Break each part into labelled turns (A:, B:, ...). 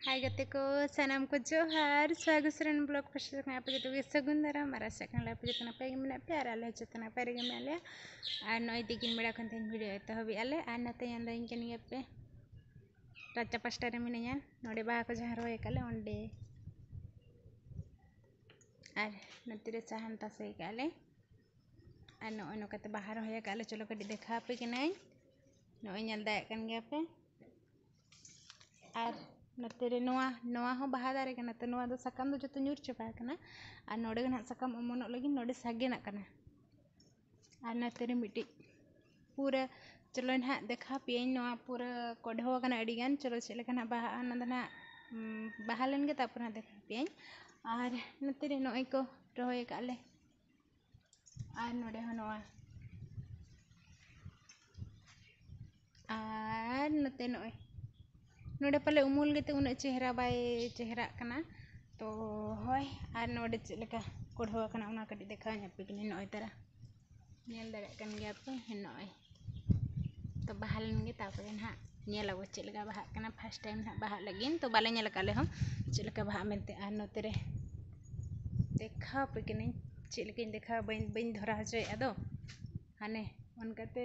A: हाय गते को सनाम को जोहार स्वागत ब्लॉग फर्स्ट में आप जो सगुन दारा मारा सेकंड लाइफ जो तना पे मेना पे आले चतना पे रे मेले आ नय दिकिन बेड़ा खन तेन वीडियो तो हबी आले आ नते यंदा इनकन पे राजा पास्टा रे मिनिया नोडे बाहा को जहां रोय काले ओंडे आर नते रे साहन तासे काले आ नय नकते बाहर होय काले चलो कडी देखा पे कि नै नय नेल दाय कन गया पे आर नते नोआ हो बाहा दारे कना तो नोआ दो सकाम दो जतो न्यूर चबा कना आ नोडे गना सकाम अमोनक लगी नोडे सागेना कना आ नते रे मिटी पूरा चलो ना देखा पे नोआ पूरा कोढो कना अडी गान चलो चले कना बाहा नंदना बाहा लेन गे तापर देखा पे आर नते रे नोय को रोय काले आर नोडे हो नोआ आर नते नोय नोडे पाले उमुल गेते उन चेहरा बाय चेहरा कना तो होय आर नोडे चलेका कोढो कना उना कटी देखा न्यापे किने नोय तारा नेल दारे कन गया पे नोय तो बाहलन गे तापर ना नेल लगो चलेका बाहा कना फर्स्ट टाइम ना बाहा लगिन तो बाले नेल काले हम चलेका बाहा मेनते आर नोते रे देखा पे किने चलेका देखा बइन धरा हजय आदो हाने उनकते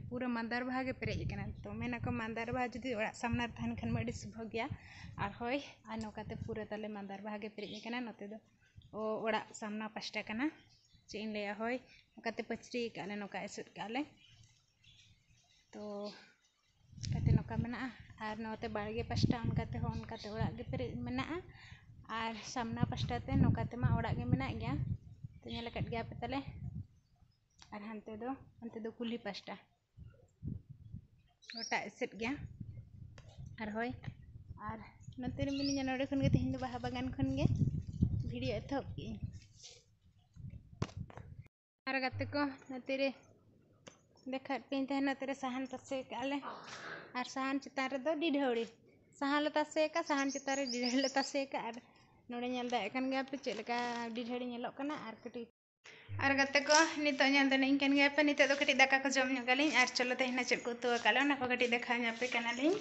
A: पूरा मंदार बाहा के पेरेज कना तो मेना को मंदार बाहा जुदी ओड़ा सामना थान खन मडी शुभ गया और होय आ नोकाते पूरा ताले मंदार बाहा के पेरेज कना नोते दो ओ ओड़ा सामना पास्टा कना चेन ले होय नोकाते पचरी काले नोका एसुट काले तो कते नोका मेना और नोते बाड़गे पास्टा उनकाते ओड़ा के पेरेज मेना और सामना पास्टा ते नोकाते मा ओड़ा के मेना गया तो नेल कट गया पे ताले और हानते दो कुली पास्टा गोटा एसेट गया और होय और नते रे मिनिया नोडे खन गे तेहिन दो बाहा बागान खन गे वीडियो एथब की और गते को नते रे देखा पे तेहन नते रे साहन तसे काले और साहन चितान रे दो डिढौड़ी साहन ले तसे का साहन चितान रे डिढौड़ी ले तसे का और नोडे नेल दा कन गया पे चलेका डिढौड़ी नेलो कना और कटी और गते को नितो ᱧᱟᱢ ᱫᱟᱹᱱᱤᱧ ᱠᱟᱱ ᱜᱮᱭᱟ ᱯᱮ ᱱᱤᱛᱚᱜ ᱫᱚ ᱠᱟᱹᱴᱤᱡ ᱫᱟᱠᱟ ᱠᱚ ᱡᱚᱢ ᱧᱚᱜ ᱜᱟᱞᱤᱧ ᱟᱨ ᱪᱚᱞᱚ ᱛᱮᱦᱮᱧ ᱪᱮᱫ ᱠᱚ ᱩᱛᱩ ᱟᱠᱟᱫᱟ ᱚᱱᱟ ᱠᱚ ᱠᱟᱹᱴᱤᱡ ᱫᱮᱠᱷᱟᱣ ᱧᱟᱯᱮ ᱠᱟᱱᱟᱞᱤᱧ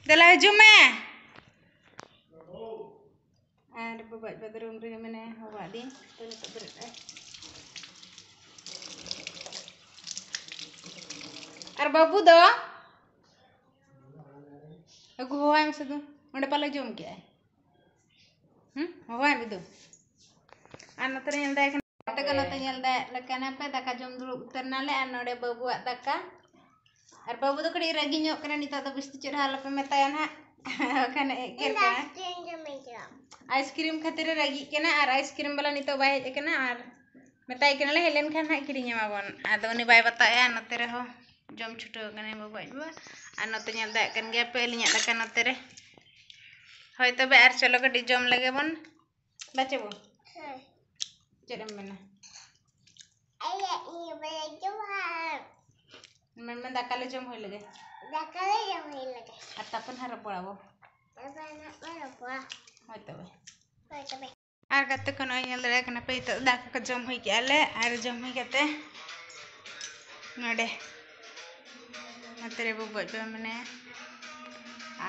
A: ᱫᱮᱞᱟ ᱦᱤᱡᱩᱜ ᱢᱮ ᱟᱨ ᱵᱟᱵᱟᱡ ᱵᱟᱫᱨᱩᱢ ᱨᱮ ᱢᱟᱱᱮ ᱦᱚᱣᱟᱫᱤᱧ ᱛᱚ ᱱᱤᱛᱚᱜ ᱵᱮᱨᱮᱫ ᱟᱭ ᱟᱨ ᱵᱟᱵᱩ ᱫᱚ ᱟᱹᱜᱩ ᱦᱚᱣᱟᱭ ᱢᱮᱥᱮ ᱫᱚ ᱚᱸᱰᱮ ᱯᱟᱞᱮ ᱡᱚᱢ ᱠᱮᱜᱼᱟᱭ ᱦᱚᱣᱟᱭ ᱢᱮ ᱫᱚ ᱟᱨ ᱱᱚᱛᱮ ᱨᱮ ᱧᱮᱞ ᱫᱟᱭ ᱛᱮ ᱠᱟᱱᱟ ᱛᱮ ᱧᱮᱞ ᱫᱟᱭ ᱞᱮᱠᱟᱱᱟ ᱯᱮ ᱫᱟᱠᱟ ᱡᱚᱢ ᱫᱩᱲᱩᱵ ᱩᱛᱟᱹᱨᱱᱟᱞᱮ ᱟᱨ ᱱᱚᱰᱮ ᱵᱟᱵᱩᱣᱟᱜ ᱫᱟᱠᱟ और बाबू तो कड़ी रागी ᱧᱚᱜ ᱠᱟᱱᱟ ᱱᱤᱛᱚᱜ ᱫᱚ बिस्ती चढ़ा ᱞᱟᱯᱮ ᱢᱮᱛᱟᱭᱟ ᱱᱟ खाने एकेर का आइसक्रीम खातिर रागी कना और आइसक्रीम वाला नितो बाय हेज कना और मेताय कना ले हेलेन खान हा किरिᱧ माबन आदो उनी बाय बताया नते रे हो जम छुटो कने बाबा और नते नेल दा कन गया पे लिया दका नते रे होय तबे आर चलो कटी जम लगे बन बाचे बो चेरम मेना आया ई बे जोहार मन दाका ले जम होय लगे और तापन हर पड़ाबो होय तबे और गते को नय नेल दरे कना पे तो दाका को जम होय केले और जम होय कते नडे नते रे बबो बे मने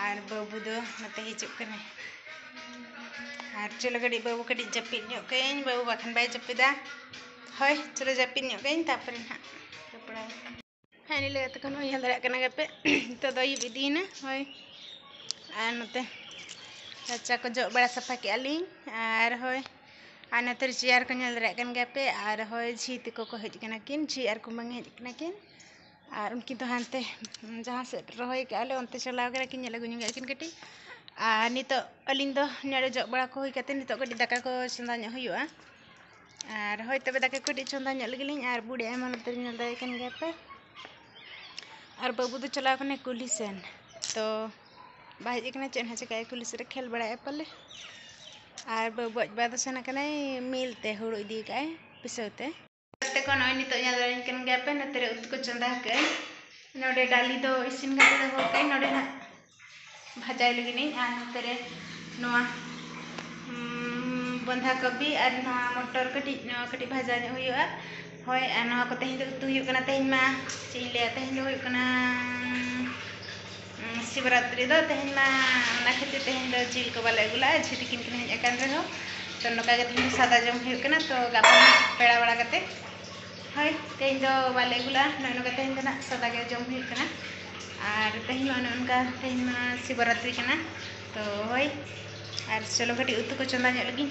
A: और बाबू दो नते हिजुक कने और चलो गडी बाबू कडी जपिन ᱧᱚᱜ कइन बाबू बाखन बाय जपिदा होय चलो जपिन ᱧᱚᱜ कइन तापर ना पड़ा हानि ले त कोनो नेल दरे कना गपे तो दो बिदीना होय और नते चाचा को जो बड़ा सफा के आली और होय आ नते चेयर को नेल दरे कन गपे और होय झी तको को हेज कना किन झी और कुंबंग हेज कना किन और उनकी तो हानते जहाँ से रोय के आले उनते चलाव के किन नेल गुनु किन कटी और नितो अलिन दो नेड़े जो बड़ा को होय कते नितो कटी दाका को चंदा ᱧᱚᱜ हुआ और होय तबे दाका कटी चंदा ᱧᱚᱜ लगिलिन और बुढ़ी आयमा नते नेल दरे कन गपे और बाबू तो चलाव कने कुली सेन तो बाहर कना चेन हा चिकाय कुली से खेल बड़ा पले और बाबू बाद सेन कने मिलते हुड़ो इदी काय पिसौते ते को नय नितो नेल दरे कन गपे नते रे उत को चंदा के नोडे डाली दो इसिन गाते दो होके नोडे ना भाजाय लगिनी आ नते रे नोआ बंधा कबी और नोआ मटर कटी भाजा ᱧᱚᱜ हुआ होय आ नोआ को तेहिन दो उतु हुई कना तेहिन मा चेन ले तेहिन दो हुई कना शिवरात्रि दो तेहन मा खातिर तेहन दो जिल को बाले गुला झिटी किन किन हेज अकान रहो तो नका के तेहन सादा जम हुई कना तो गापा पेड़ा बड़ा कते हय तेहन दो बाले गुला नय नका तेहन दो ना सादा के जम हुई कना और तेहन मा उनका तेहन मा शिवरात्रि कना तो हय और चलो कटी उतु को चंदा ᱧᱚᱜ लगी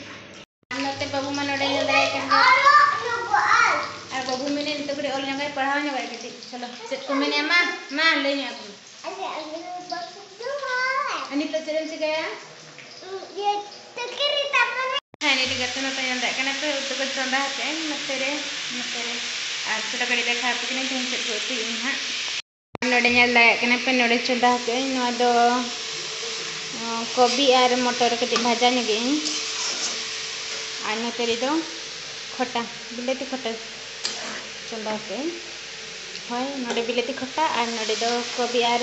A: नते बाबू मा नोडे नदरे कन और बाबू मेने नितो कटी ऑल ᱧᱚᱜᱟᱭ पढ़ाव ᱧᱚᱜᱟᱭ कटी चलो चेत को मेने मा लई ᱧᱚᱜ ani to चेरम चिकाया ये तो किरिता मने हाने दिगा तो नता यंदा कना पे उतु को चंदा हते नतेरे और चलो कटी देखा पकिने तेहन चेत को उतु इन हा नोडे ᱧᱮल ᱫᱟᱲᱮᱭᱟᱜ ᱠᱟᱱᱟ ᱯᱮ ᱱᱚᱰᱮ ᱪᱚᱸᱫᱟ ᱦᱟᱠᱟᱜ ᱟᱹᱧ ᱱᱚᱣᱟ ᱫᱚ ᱠᱚᱵᱤ ᱟᱨ ᱢᱚᱴᱚᱨ ᱠᱟᱹᱴᱤᱡ ᱵᱷᱟᱡᱟ ᱧᱚᱜᱮᱜ ᱟᱹᱧ ᱟᱨ ᱱᱚᱛᱮ ᱨᱮᱫᱚ ᱠᱷᱚᱴᱟ ᱵᱤᱞᱟᱹᱛᱤ ᱠᱷᱚᱴᱟ ᱪᱚᱸᱫᱟ ᱦᱟᱠᱟᱜ ᱟᱹᱧ ᱦᱳᱭ ᱱᱚᱰᱮ ᱵᱤᱞᱟᱹᱛᱤ ᱠᱷᱚᱴᱟ ᱟᱨ ᱱᱚᱰᱮ ᱫᱚ ᱠᱚᱵᱤ ᱟᱨ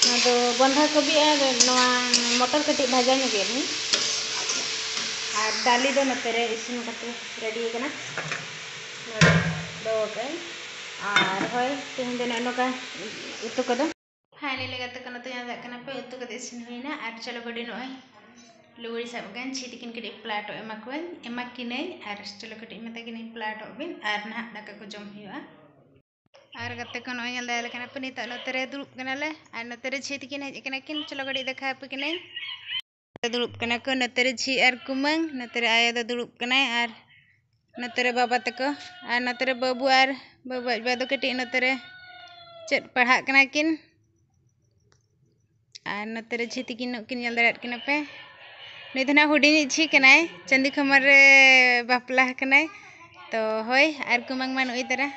A: ᱱᱚᱣᱟ ᱫᱚ ᱵᱚᱱᱫᱷᱟ ᱠᱚᱵᱤ ᱟᱨ ᱱᱚᱣᱟ ᱢᱚᱴᱚᱨ ᱠᱟᱹᱴᱤᱡ ᱵᱷᱟᱡᱟ ᱧᱚᱜᱮᱜ ᱟᱹᱧ ᱟᱨ ᱫᱟᱹᱞᱤ ᱫᱚ ᱱᱚᱛᱮ ᱨᱮ ᱤᱥᱤᱱ ᱠᱟᱛᱮ ᱨᱮᱰᱤ ᱟᱠᱟᱱᱟ ᱱᱚᱰᱮ ᱫᱚᱦᱚ ᱠᱟᱜ ᱟᱹᱧ और हय तेहन दो नका उतु को फाइनली गते कना तो यहाँ कना पे उतु को इसिन हुईना और चलो गडी नय लुगड़ी साब गन छिट किन कटी प्लाट एमा किन और चलो कटी मता किन प्लाट बिन और ना दाका को जम हुआ और गते को नय नल दाल कना पे नित नते रे दुरुब कना ले और नते रे छिट किन हेज कना किन चलो गडी देखा पे किन दुरुब कना को नते रे झी और कुमंग नते रे आया दो दुरुब कना और नते रे बाबा तको और नते रे बाबू और बाबा दो कटी नते रे चेत पढ़ा कना किन और नते रे झी तिकिन किन नल दाड़े किन पे नि धना हुडिनी झी कनाय चंदी खमर रे बापला कनाय तो होय और कुमंग मान ओई तरा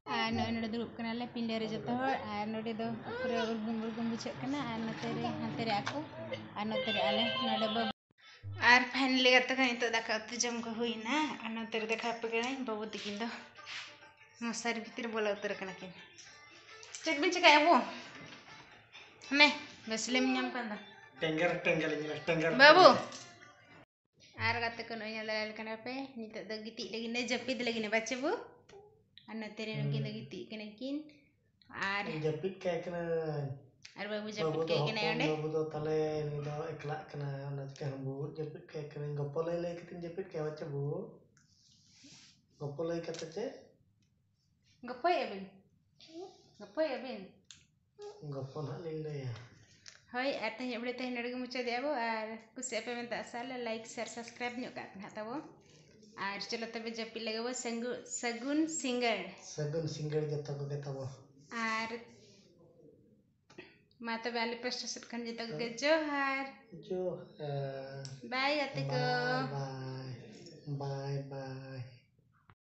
A: और नोडे दुरुब कना ले पिंडे रे जतो और नोडे दो पूरा उर्गुम बुझे कना और नते रे आको और नते रे आले नोडे बाबू और फाइनली गते का नितो दाका उतु जम को हुईना और नते रे देखा पे कनाय बाबू तिकिन दो मसारी भीतर बोला उतर कना किन चेक बिन चिकाय अबो हने बेसले मियाम कंदा टेंगर बाबू आर गते को नय लाल कना पे नितो द गिति लगिन जपिद लगिन बच्चे बु और नते रे नकिन द गिति कना किन और
B: जपिद काय कना
A: और बाबू जपिद काय कना ओंडे
B: बाबू दो तले नि दो एकला कना नच के हमबू जपिद काय कना गप्पो लय कतिन जपिद काय बच्चे बु गप्पो लय कते चे
A: गप्पोय अबिन
B: गप्पो ना लिन लया
A: हय और तेहन बड़े तेहन नडगे मुचा देबो और कुछ पे में आसाल लाइक शेयर सब्सक्राइब ᱧᱚᱜ का तबो और चलो तबे जपी लगबो सगुन सिंगर
B: जतो को तबो
A: और मा तबे आले प्रश्न सट खन जतो के जोहार बाय गते को